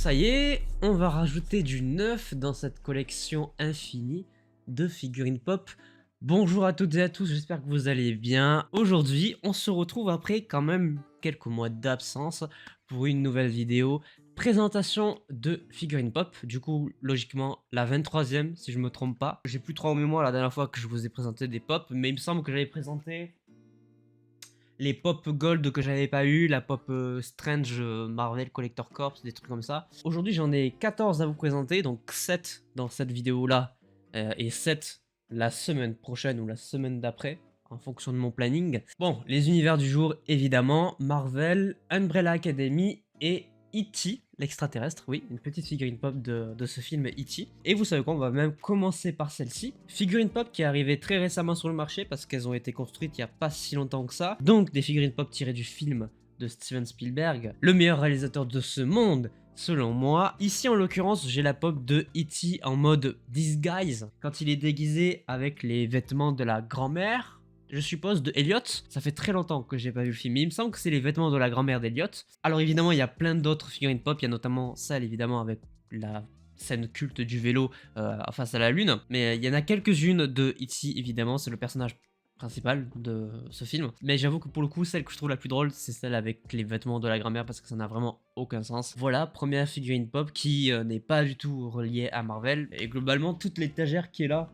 ça y est, on va rajouter du neuf dans cette collection infinie de figurines pop. Bonjour à toutes et à tous, j'espère que vous allez bien. Aujourd'hui, on se retrouve après quand même quelques mois d'absence pour une nouvelle vidéo. Présentation de figurines pop, du coup logiquement la 23e si je me trompe pas. J'ai plus trop en mémoire la dernière fois que je vous ai présenté des pop, mais il me semble que j'avais présenté les pop gold que j'avais pas eu, la pop Strange Marvel Collector Corps, des trucs comme ça. Aujourd'hui j'en ai 14 à vous présenter, donc 7 dans cette vidéo là et 7 la semaine prochaine ou la semaine d'après en fonction de mon planning. Bon, les univers du jour évidemment, Marvel, Umbrella Academy et E.T. l'extraterrestre, oui, une petite figurine pop de ce film E.T. Et vous savez quoi, on va même commencer par celle-ci. Figurine pop qui est arrivée très récemment sur le marché parce qu'elles ont été construites il n'y a pas si longtemps que ça. Donc des figurines pop tirées du film de Steven Spielberg, le meilleur réalisateur de ce monde, selon moi. Ici en l'occurrence j'ai la pop de E.T. en mode disguise, quand il est déguisé avec les vêtements de la grand-mère, je suppose, de Elliot. Ça fait très longtemps que j'ai pas vu le film, mais il me semble que c'est les vêtements de la grand-mère d'Elliot. Alors évidemment, il y a plein d'autres figurines pop, il y a notamment celle évidemment avec la scène culte du vélo face à la lune, mais il y en a quelques-unes de E.T. évidemment, c'est le personnage principal de ce film. Mais j'avoue que pour le coup, celle que je trouve la plus drôle, c'est celle avec les vêtements de la grand-mère parce que ça n'a vraiment aucun sens. Voilà, première figurine pop qui n'est pas du tout reliée à Marvel. Et globalement, toute l'étagère qui est là,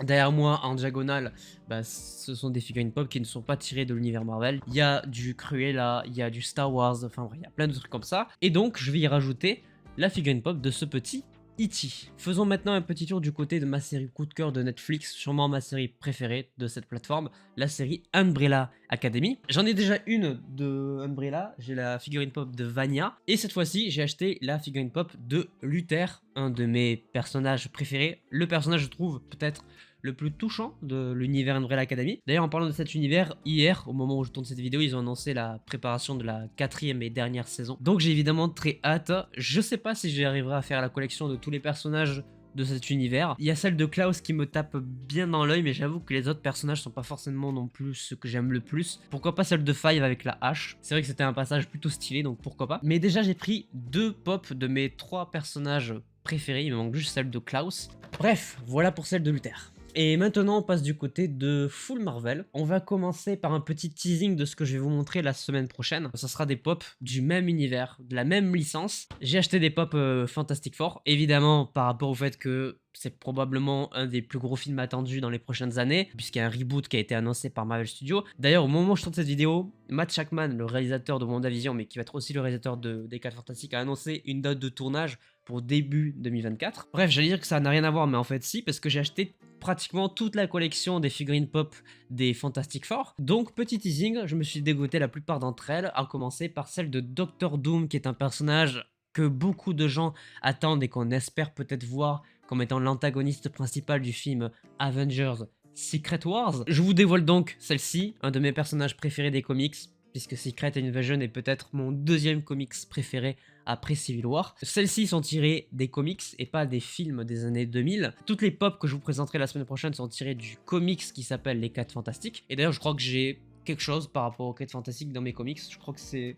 derrière moi en diagonale, bah, ce sont des figurines pop qui ne sont pas tirées de l'univers Marvel. Il y a du Cruella, il y a du Star Wars, enfin il y a plein de trucs comme ça. Et donc je vais y rajouter la figurine pop de ce petit E.T. Faisons maintenant un petit tour du côté de ma série coup de cœur de Netflix, sûrement ma série préférée de cette plateforme, la série Umbrella Academy. J'en ai déjà une de Umbrella, j'ai la figurine pop de Vanya, et cette fois-ci j'ai acheté la figurine pop de Luther, un de mes personnages préférés, le personnage je trouve peut-être le plus touchant de l'univers Umbrella Academy. D'ailleurs en parlant de cet univers, hier au moment où je tourne cette vidéo, ils ont annoncé la préparation de la 4e et dernière saison. Donc j'ai évidemment très hâte. Je sais pas si j'y arriverai à faire la collection de tous les personnages de cet univers. Il y a celle de Klaus qui me tape bien dans l'œil, mais j'avoue que les autres personnages sont pas forcément non plus ceux que j'aime le plus. Pourquoi pas celle de Five avec la hache? C'est vrai que c'était un passage plutôt stylé, donc pourquoi pas. Mais déjà j'ai pris 2 pop de mes 3 personnages préférés, il me manque juste celle de Klaus. Bref, voilà pour celle de Luther. Et maintenant on passe du côté de Full Marvel. On va commencer par un petit teasing de ce que je vais vous montrer la semaine prochaine. Ça sera des pop du même univers, de la même licence. J'ai acheté des pop Fantastic Four, évidemment par rapport au fait que c'est probablement un des plus gros films attendus dans les prochaines années, puisqu'il y a un reboot qui a été annoncé par Marvel Studios. D'ailleurs, au moment où je tourne cette vidéo, Matt Shakman, le réalisateur de WandaVision, mais qui va être aussi le réalisateur des 4 Fantastiques, a annoncé une date de tournage pour début 2024. Bref, j'allais dire que ça n'a rien à voir, mais en fait si, parce que j'ai acheté pratiquement toute la collection des figurines pop des Fantastic Four. Donc, petit teasing, je me suis dégoté la plupart d'entre elles, à commencer par celle de Doctor Doom, qui est un personnage que beaucoup de gens attendent et qu'on espère peut-être voir comme étant l'antagoniste principal du film Avengers Secret Wars. Je vous dévoile donc celle-ci, un de mes personnages préférés des comics, puisque Secret Invasion est peut-être mon 2e comics préféré après Civil War. Celles-ci sont tirées des comics et pas des films des années 2000. Toutes les pop que je vous présenterai la semaine prochaine sont tirées du comics qui s'appelle Les 4 Fantastiques. Et d'ailleurs, je crois que j'ai quelque chose par rapport aux 4 Fantastiques dans mes comics. Je crois que c'est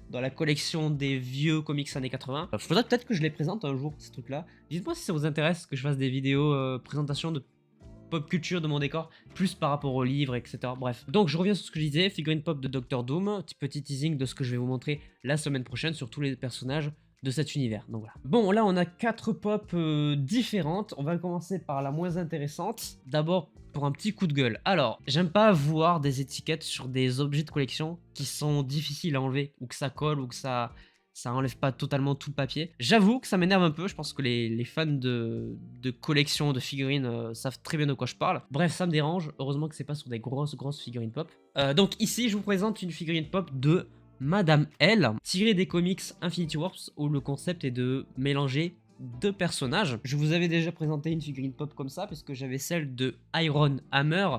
dans la collection des vieux comics années 80. Faudrait peut-être que je les présente un jour, ces trucs-là. Dites-moi si ça vous intéresse que je fasse des vidéos présentation de pop culture de mon décor, plus par rapport aux livres, etc. Bref. Donc je reviens sur ce que je disais, figurine pop de Doctor Doom, petit teasing de ce que je vais vous montrer la semaine prochaine sur tous les personnages de cet univers. Donc voilà. Bon, là on a 4 pop différentes. On va commencer par la moins intéressante. D'abord pour un petit coup de gueule. Alors, j'aime pas voir des étiquettes sur des objets de collection qui sont difficiles à enlever, ou que ça colle, ou que ça enlève pas totalement tout le papier. J'avoue que ça m'énerve un peu, je pense que les fans de collection de figurines savent très bien de quoi je parle. Bref, ça me dérange, heureusement que c'est pas sur des grosses figurines pop. Donc ici, je vous présente une figurine pop de Madame L, tirée des comics Infinity Wars, où le concept est de mélanger 2 personnages. Je vous avais déjà présenté une figurine pop comme ça, puisque j'avais celle de Iron Hammer,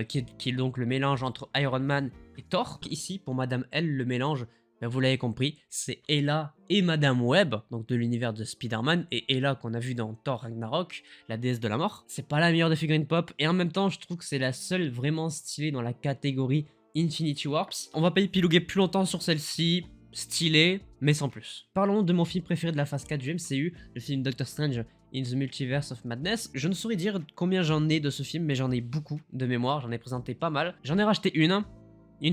qui est donc le mélange entre Iron Man et Thor. Ici, pour Madame L, le mélange, ben vous l'avez compris, c'est Ella et Madame Web, donc de l'univers de Spider-Man, et Ella qu'on a vu dans Thor Ragnarok, la déesse de la mort. C'est pas la meilleure des figurines pop, et en même temps, je trouve que c'est la seule vraiment stylée dans la catégorie Infinity Warps. On va pas épiloguer plus longtemps sur celle-ci. stylé, mais sans plus. Parlons de mon film préféré de la phase 4 du MCU, le film Doctor Strange in the Multiverse of Madness. Je ne saurais dire combien j'en ai de ce film, mais j'en ai beaucoup de mémoire, j'en ai présenté pas mal. J'en ai racheté une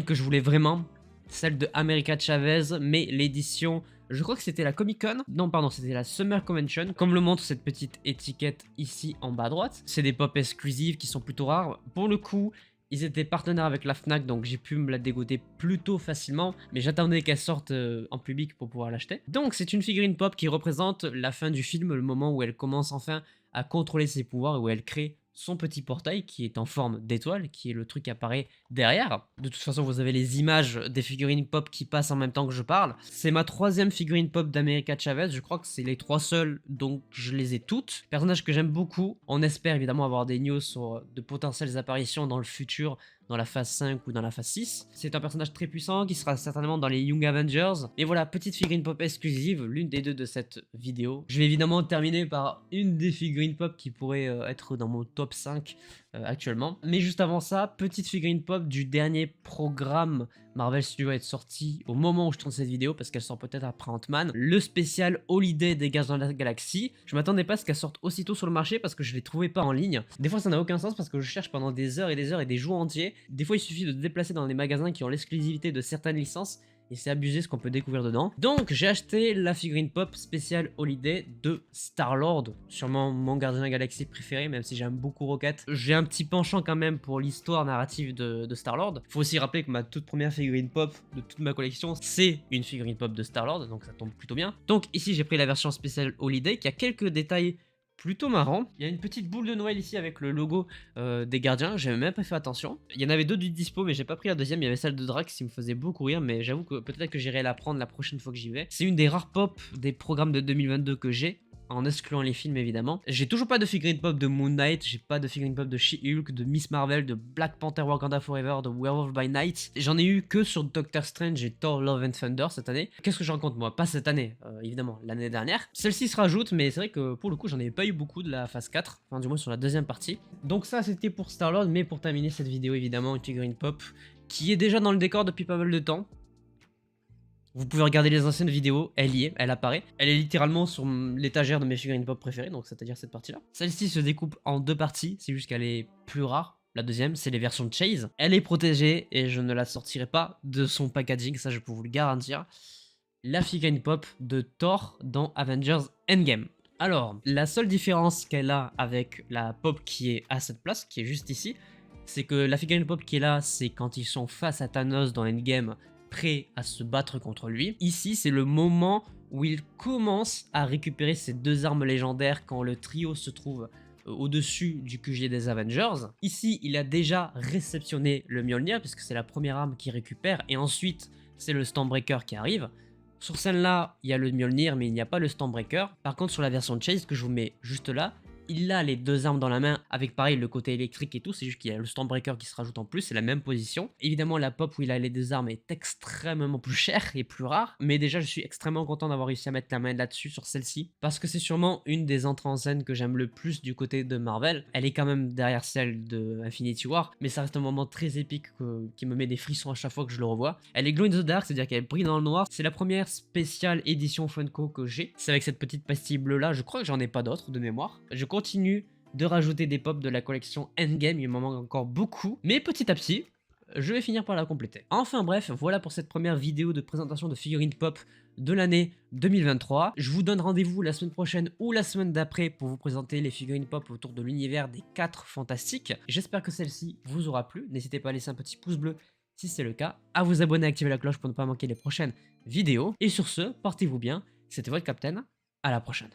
que je voulais vraiment, celle de America Chavez, mais l'édition, je crois que c'était la Comic Con, non pardon, c'était la Summer Convention, comme le montre cette petite étiquette ici en bas à droite. C'est des pop exclusives qui sont plutôt rares. Pour le coup, ils étaient partenaires avec la Fnac, donc j'ai pu me la dégoter plutôt facilement, mais j'attendais qu'elle sorte en public pour pouvoir l'acheter. Donc c'est une figurine pop qui représente la fin du film, le moment où elle commence enfin à contrôler ses pouvoirs et où elle crée son petit portail qui est en forme d'étoile, qui est le truc qui apparaît derrière. De toute façon, vous avez les images des figurines pop qui passent en même temps que je parle. C'est ma troisième figurine pop d'America Chavez, je crois que c'est les 3 seules, donc je les ai toutes. Personnage que j'aime beaucoup, on espère évidemment avoir des news sur de potentielles apparitions dans le futur, dans la phase 5 ou dans la phase 6. C'est un personnage très puissant qui sera certainement dans les Young Avengers. Et voilà, petite figurine pop exclusive, l'une des 2 de cette vidéo. Je vais évidemment terminer par une des figurines pop qui pourrait être dans mon top 5 actuellement. Mais juste avant ça, petite figurine pop du dernier programme Marvel Studios est sorti au moment où je tourne cette vidéo, parce qu'elle sort peut-être après Ant-Man, le spécial Holiday des Gardiens de la Galaxie. Je m'attendais pas à ce qu'elle sorte aussitôt sur le marché parce que je les trouvais pas en ligne. Des fois ça n'a aucun sens parce que je cherche pendant des heures et des heures et des jours entiers. Des fois il suffit de se déplacer dans les magasins qui ont l'exclusivité de certaines licences et c'est abusé ce qu'on peut découvrir dedans. Donc j'ai acheté la figurine pop spéciale Holiday de Star-Lord, sûrement mon gardien de la galaxie préféré, même si j'aime beaucoup Rocket. J'ai un petit penchant quand même pour l'histoire narrative de Star-Lord. Faut aussi rappeler que ma toute première figurine pop de toute ma collection, c'est une figurine pop de Star-Lord, donc ça tombe plutôt bien. Donc ici j'ai pris la version spéciale Holiday qui a quelques détails plutôt marrant. Il y a une petite boule de Noël ici avec le logo des gardiens, j'avais même pas fait attention. Il y en avait 2 du dispo mais j'ai pas pris la deuxième, il y avait celle de Drax qui me faisait beaucoup rire, mais j'avoue que peut-être que j'irai la prendre la prochaine fois que j'y vais. C'est une des rares pop des programmes de 2022 que j'ai, en excluant les films évidemment. J'ai toujours pas de figurine pop de Moon Knight, j'ai pas de figurine pop de She-Hulk, de Miss Marvel, de Black Panther Wakanda Forever, de Werewolf by Night. J'en ai eu que sur Doctor Strange et Thor Love and Thunder cette année. Qu'est-ce que je raconte moi? Pas cette année, évidemment, l'année dernière. Celle-ci se rajoute, mais c'est vrai que pour le coup j'en avais pas eu beaucoup de la phase 4, enfin du moins sur la deuxième partie. Donc ça c'était pour Star-Lord, mais pour terminer cette vidéo évidemment, une figurine pop qui est déjà dans le décor depuis pas mal de temps. Vous pouvez regarder les anciennes vidéos, elle y est, elle apparaît. Elle est littéralement sur l'étagère de mes figurines pop préférées, donc c'est-à-dire cette partie-là. Celle-ci se découpe en 2 parties, c'est juste qu'elle est plus rare. La deuxième, c'est les versions de Chase. Elle est protégée et je ne la sortirai pas de son packaging, ça je peux vous le garantir. La figurine pop de Thor dans Avengers Endgame. Alors, la seule différence qu'elle a avec la pop qui est à cette place, qui est juste ici, c'est que la figurine pop qui est là, c'est quand ils sont face à Thanos dans Endgame, prêt à se battre contre lui. Ici, c'est le moment où il commence à récupérer ses 2 armes légendaires quand le trio se trouve au-dessus du QG des Avengers. Ici, il a déjà réceptionné le Mjolnir, puisque c'est la première arme qu'il récupère, et ensuite, c'est le Stormbreaker qui arrive. Sur celle-là, il y a le Mjolnir, mais il n'y a pas le Stormbreaker. Par contre, sur la version de Chase, que je vous mets juste là, il a les 2 armes dans la main avec pareil le côté électrique et tout, c'est juste qu'il y a le Stormbreaker qui se rajoute en plus, c'est la même position. Évidemment la pop où il a les 2 armes est extrêmement plus chère et plus rare, mais déjà je suis extrêmement content d'avoir réussi à mettre la main là-dessus sur celle-ci, parce que c'est sûrement une des entrées en scène que j'aime le plus du côté de Marvel. Elle est quand même derrière celle de Infinity War, mais ça reste un moment très épique qui me met des frissons à chaque fois que je le revois. Elle est glow in the dark, c'est-à-dire qu'elle brille dans le noir, c'est la première spéciale édition Funko que j'ai, c'est avec cette petite pastille bleue là, je crois que j'en ai pas d'autres de mémoire. Je continue de rajouter des pops de la collection Endgame, il m'en manque encore beaucoup, mais petit à petit, je vais finir par la compléter. Enfin bref, voilà pour cette première vidéo de présentation de figurines pop de l'année 2023. Je vous donne rendez-vous la semaine prochaine ou la semaine d'après pour vous présenter les figurines pop autour de l'univers des 4 fantastiques. J'espère que celle-ci vous aura plu, n'hésitez pas à laisser un petit pouce bleu si c'est le cas, à vous abonner, à activer la cloche pour ne pas manquer les prochaines vidéos, et sur ce, portez-vous bien, c'était votre Captain, à la prochaine.